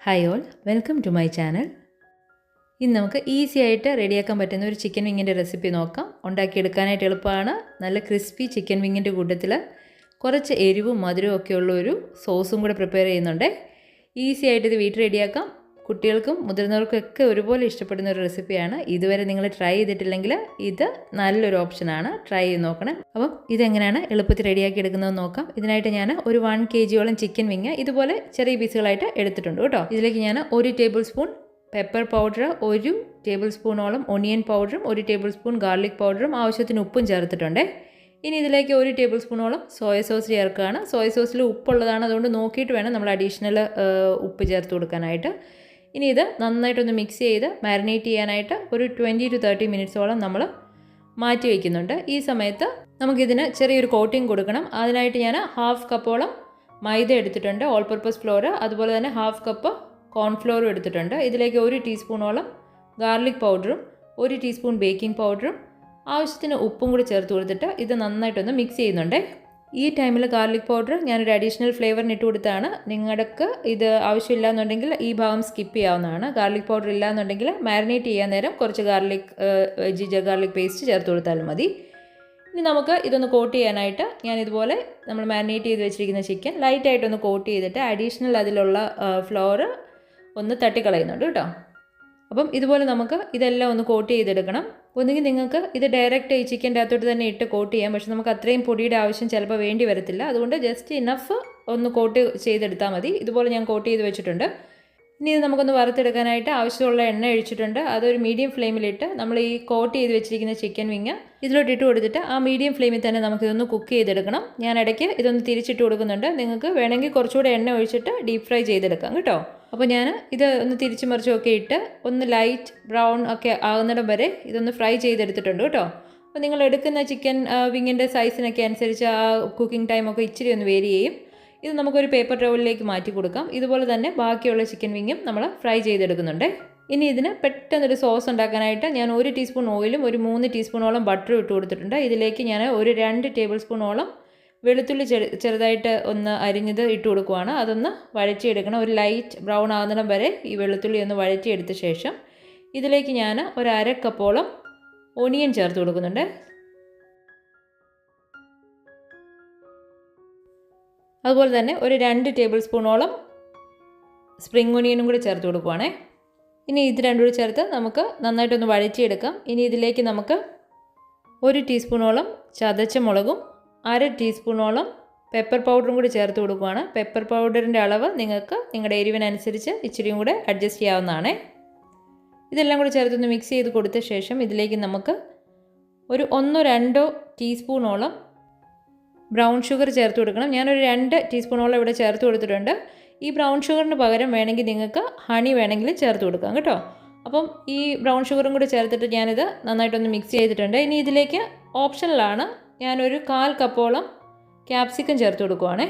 Hi all, welcome to my channel. ഇന്ന് നമുക്ക് easy ആയിട്ട് റെഡിയാക്കാൻ പറ്റുന്ന ഒരു ചിക്കൻ വിങ്ങിൻ്റെ റെസിപ്പി നോക്കാം. ഉണ്ടാക്കിയെടുക്കാനായിട്ട് എളുപ്പമാണ്. നല്ല ക്രിസ്പി ചിക്കൻ വിങ്ങിൻ്റെ കൂട്ടത്തിൽ കുറച്ച് എരിവും മധുരവും ഒക്കെ ഉള്ള ഒരു സോസും കൂടെ പ്രിപ്പയർ ചെയ്യുന്നുണ്ട്. ഈസി ആയിട്ട് ഇത് വീട്ടിൽ റെഡിയാക്കാം. കുട്ടികൾക്കും മുതിർന്നവർക്കും ഒക്കെ ഒരുപോലെ ഇഷ്ടപ്പെടുന്ന ഒരു റെസിപ്പിയാണ്. ഇതുവരെ നിങ്ങൾ ട്രൈ ചെയ്തിട്ടില്ലെങ്കിൽ ഇത് നല്ലൊരു ഓപ്ഷനാണ്. ട്രൈ ചെയ്ത് നോക്കണം. അപ്പം ഇതെങ്ങനെയാണ് എളുപ്പത്തിൽ റെഡിയാക്കി എടുക്കുന്നതെന്ന് നോക്കാം. ഇതിനായിട്ട് ഞാൻ ഒരു 1 kg ചിക്കൻ വിങ്ങ് ഇതുപോലെ ചെറിയ പീസുകളായിട്ട് എടുത്തിട്ടുണ്ട് കേട്ടോ. ഇതിലേക്ക് ഞാൻ 1 table spoon pepper powder, 1 table സ്പൂണോളം ഒണിയൻ പൗഡറും 1 ടേബിൾ സ്പൂൺ ഗാർലിക് പൗഡറും ആവശ്യത്തിന് ഉപ്പും ചേർത്തിട്ടുണ്ട്. ഇനി ഇതിലേക്ക് 1 ടേബിൾ സ്പൂണോളം സോയ സോസ് ചേർക്കുകയാണ്. സോയ സോസിൽ ഉപ്പുള്ളതാണ്, അതുകൊണ്ട് നോക്കിയിട്ട് വേണം നമ്മൾ അഡീഷണൽ ഉപ്പ് ചേർത്ത് കൊടുക്കാനായിട്ട്. ഇനി ഇത് നന്നായിട്ടൊന്ന് മിക്സ് ചെയ്ത് മാരിനേറ്റ് ചെയ്യാനായിട്ട് ഒരു 20 to 30 മിനിറ്റ്സോളം നമ്മൾ മാറ്റി വയ്ക്കുന്നുണ്ട്. ഈ സമയത്ത് നമുക്കിതിന് ചെറിയൊരു കോട്ടിങ് കൊടുക്കണം. അതിനായിട്ട് ഞാൻ 1/2 കപ്പോളം മൈദ എടുത്തിട്ടുണ്ട്, ഓൾ പർപ്പസ് ഫ്ലോർ. അതുപോലെ തന്നെ 1/2 കപ്പ് കോൺഫ്ലോറും എടുത്തിട്ടുണ്ട്. ഇതിലേക്ക് 1 ടീസ്പൂണോളം ഗാർലിക് പൗഡറും 1 ടീസ്പൂൺ ബേക്കിംഗ് പൗഡറും ആവശ്യത്തിന് ഉപ്പും കൂടി ചേർത്ത് കൊടുത്തിട്ട് ഇത് നന്നായിട്ടൊന്ന് മിക്സ് ചെയ്യുന്നുണ്ട്. ഈ ടൈമിൽ ഗാർലിക് പൗഡർ ഞാനൊരു അഡീഷണൽ ഫ്ലേവറിന് ഇട്ട് കൊടുത്താണ്. നിങ്ങൾക്ക് ഇത് ആവശ്യമില്ല എന്നുണ്ടെങ്കിൽ ഈ ഭാഗം സ്കിപ്പ് ചെയ്യാവുന്നതാണ്. ഗാർലിക് പൗഡർ ഇല്ല എന്നുണ്ടെങ്കിൽ മാരിനേറ്റ് ചെയ്യാൻ നേരം കുറച്ച് ജിഞ്ചർ ഗാർലിക് പേസ്റ്റ് ചേർത്ത് കൊടുത്താലും മതി. ഇനി നമുക്ക് ഇതൊന്ന് കോട്ട് ചെയ്യാനായിട്ട് ഞാൻ ഇതുപോലെ നമ്മൾ മാരിനേറ്റ് ചെയ്ത് വെച്ചിരിക്കുന്ന ചിക്കൻ ലൈറ്റായിട്ടൊന്ന് കോട്ട് ചെയ്തിട്ട് അഡീഷണൽ അതിലുള്ള ഫ്ലോർ ഒന്ന് തട്ടിക്കളയുന്നുണ്ട് കേട്ടോ. അപ്പം ഇതുപോലെ നമുക്ക് ഇതെല്ലാം ഒന്ന് കോട്ട് ചെയ്തെടുക്കണം. ഒന്നുകിൽ നിങ്ങൾക്ക് ഇത് ഡയറക്റ്റ് ഈ ചിക്കൻ്റെ അകത്തോട്ട് തന്നെ ഇട്ട് കോട്ട് ചെയ്യാം. പക്ഷെ നമുക്ക് അത്രയും പൊടിയുടെ ആവശ്യം ചിലപ്പോൾ വേണ്ടി വരത്തില്ല. അതുകൊണ്ട് ജസ്റ്റ് ഇനഫ് ഒന്ന് കോട്ട് ചെയ്തെടുത്താൽ മതി. ഇതുപോലെ ഞാൻ കോട്ട് ചെയ്ത് വെച്ചിട്ടുണ്ട്. ഇനി ഇത് നമുക്കൊന്ന് വറുത്തെടുക്കാനായിട്ട് ആവശ്യമുള്ള എണ്ണ ഒഴിച്ചിട്ടുണ്ട്. അതൊരു മീഡിയം ഫ്ലെയിമിലിട്ട് നമ്മൾ ഈ കോട്ട് ചെയ്ത് വെച്ചിരിക്കുന്ന ചിക്കൻ വിങ്ങ് ഇതിലോട്ട് ഇട്ട് കൊടുത്തിട്ട് ആ മീഡിയം ഫ്ലെയിമിൽ തന്നെ നമുക്കിതൊന്ന് കുക്ക് ചെയ്തെടുക്കണം. ഞാൻ ഇടയ്ക്ക് ഇതൊന്ന് തിരിച്ചിട്ട് കൊടുക്കുന്നുണ്ട്. നിങ്ങൾക്ക് വേണമെങ്കിൽ കുറച്ചുകൂടെ എണ്ണ ഒഴിച്ചിട്ട് ഡീപ്പ് ഫ്രൈ ചെയ്തെടുക്കാം കേട്ടോ. അപ്പോൾ ഞാൻ ഇത് ഒന്ന് തിരിച്ചു മറിച്ചൊക്കെ ഇട്ട് ഒന്ന് ലൈറ്റ് ബ്രൗൺ ഒക്കെ ആകുന്നിടം വരെ ഇതൊന്ന് ഫ്രൈ ചെയ്തെടുത്തിട്ടുണ്ട് കേട്ടോ. അപ്പോൾ നിങ്ങൾ എടുക്കുന്ന ചിക്കൻ വിങ്ങിൻ്റെ സൈസിനൊക്കെ അനുസരിച്ച് ആ കുക്കിംഗ് ടൈമൊക്കെ ഇച്ചിരി ഒന്ന് വേരി ചെയ്യും. ഇത് നമുക്കൊരു പേപ്പർ ടവലിലേക്ക് മാറ്റി കൊടുക്കാം. ഇതുപോലെ തന്നെ ബാക്കിയുള്ള ചിക്കൻ വിങ്ങും നമ്മൾ ഫ്രൈ ചെയ്തെടുക്കുന്നുണ്ട്. ഇനി ഇതിന് പെട്ടെന്നൊരു സോസ് ഉണ്ടാക്കാനായിട്ട് ഞാൻ 1 ടീസ്പൂൺ ഓയിലും ഒരു 3 ടീസ്പൂണോളം ബട്ടറും ഇട്ട് കൊടുത്തിട്ടുണ്ട്. ഇതിലേക്ക് ഞാൻ ഒരു 2 ടേബിൾ സ്പൂണോളം വെളുത്തുള്ളി ചെറുതായിട്ട് ഒന്ന് അരിഞ്ഞത് ഇട്ട് കൊടുക്കുവാണ്. അതൊന്ന് വഴറ്റിയെടുക്കണം. ഒരു ലൈറ്റ് ബ്രൗൺ ആകുന്നിടം വരെ ഈ വെളുത്തുള്ളി ഒന്ന് വഴറ്റിയെടുത്ത ശേഷം ഇതിലേക്ക് ഞാൻ ഒരു 1/2 കപ്പോളം ഒണിയൻ ചേർത്ത് കൊടുക്കുന്നുണ്ട്. അതുപോലെ തന്നെ ഒരു 2 ടേബിൾ സ്പൂണോളം സ്പ്രിംഗ് ഒണിയനും കൂടി ചേർത്ത് കൊടുക്കുവാണേ. ഇനി ഇത് രണ്ടും കൂടി ചേർത്ത് നമുക്ക് നന്നായിട്ടൊന്ന് വഴറ്റിയെടുക്കാം. ഇനി ഇതിലേക്ക് നമുക്ക് 1 ടീസ്പൂണോളം ചതച്ച മുളകും 1/2 ടീസ്പൂണോളം പെപ്പർ പൗഡറും കൂടി ചേർത്ത് കൊടുക്കുകയാണ്. പെപ്പർ പൗഡറിൻ്റെ അളവ് നിങ്ങൾക്ക് നിങ്ങളുടെ എരിവിനനുസരിച്ച് ഇച്ചിരിയും കൂടെ അഡ്ജസ്റ്റ് ചെയ്യാവുന്നതാണ്. ഇതെല്ലാം കൂടി ചേർത്തൊന്ന് മിക്സ് ചെയ്ത് കൊടുത്ത ശേഷം ഇതിലേക്ക് നമുക്ക് ഒരു 1-2 ടീസ്പൂണോളം ബ്രൗൺ ഷുഗർ ചേർത്ത് കൊടുക്കണം. ഞാനൊരു 2 ടീസ്പൂണോളം ഇവിടെ ചേർത്ത് കൊടുത്തിട്ടുണ്ട്. ഈ ബ്രൗൺ ഷുഗറിന് പകരം വേണമെങ്കിൽ നിങ്ങൾക്ക് ഹണി വേണമെങ്കിൽ ചേർത്ത് കൊടുക്കാം കേട്ടോ. അപ്പം ഈ ബ്രൗൺ ഷുഗറും കൂടി ചേർത്തിട്ട് ഞാനിത് നന്നായിട്ടൊന്ന് മിക്സ് ചെയ്തിട്ടുണ്ട്. ഇനി ഇതിലേക്ക് ഓപ്ഷണലാണ് ഞാനൊരു 1/4 കപ്പോളം ക്യാപ്സിക്കം ചേർത്ത് കൊടുക്കുവാണേ.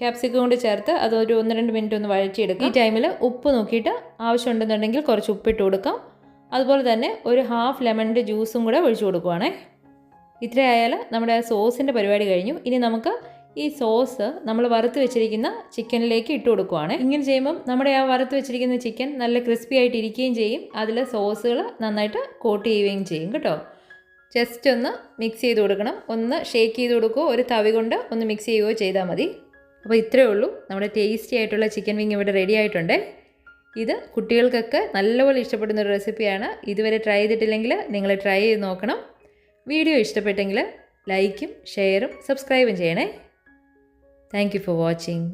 ക്യാപ്സിക്കം കൊണ്ട് ചേർത്ത് അതൊരു 1-2 മിനിറ്റ് ഒന്ന് വഴറ്റിയെടുക്കും. ഈ ടൈമിൽ ഉപ്പ് നോക്കിയിട്ട് ആവശ്യമുണ്ടെന്നുണ്ടെങ്കിൽ കുറച്ച് ഉപ്പിട്ട് കൊടുക്കാം. അതുപോലെ തന്നെ ഒരു 1/2 ലെമണിൻ്റെ ജ്യൂസും കൂടെ ഒഴിച്ചു കൊടുക്കുവാണേ. ഇത്രയായാൽ നമ്മുടെ സോസിൻ്റെ പരിപാടി കഴിഞ്ഞു. ഇനി നമുക്ക് ഈ സോസ് നമ്മൾ വറുത്ത് വെച്ചിരിക്കുന്ന ചിക്കനിലേക്ക് ഇട്ട് കൊടുക്കുവാണ്. ഇങ്ങനെ ചെയ്യുമ്പം നമ്മുടെ ആ വറുത്ത് വെച്ചിരിക്കുന്ന ചിക്കൻ നല്ല ക്രിസ്പി ആയിട്ട് ഇരിക്കുകയും ചെയ്യും. അതിൽ സോസുകൾ നന്നായിട്ട് കോട്ട് ചെയ്യുകയും ചെയ്യും കേട്ടോ. ജസ്റ്റ് ഒന്ന് മിക്സ് ചെയ്ത് കൊടുക്കണം. ഒന്ന് ഷേക്ക് ചെയ്ത് കൊടുക്കുകയോ ഒരു തവി കൊണ്ട് ഒന്ന് മിക്സ് ചെയ്യുകയോ ചെയ്താൽ മതി. അപ്പോൾ ഇത്രയേ ഉള്ളൂ. നമ്മുടെ ടേസ്റ്റി ആയിട്ടുള്ള ചിക്കൻ വിങ് ഇവിടെ റെഡി ആയിട്ടുണ്ട്. ഇത് കുട്ടികൾക്കൊക്കെ നല്ലപോലെ ഇഷ്ടപ്പെടുന്ന ഒരു റെസിപ്പിയാണ്. ഇതുവരെ ട്രൈ ചെയ്തിട്ടില്ലെങ്കിൽ നിങ്ങൾ ട്രൈ ചെയ്ത് നോക്കണം. വീഡിയോ ഇഷ്ടപ്പെട്ടെങ്കിൽ ലൈക്കും ഷെയറും സബ്സ്ക്രൈബും ചെയ്യണേ. Thank you for watching.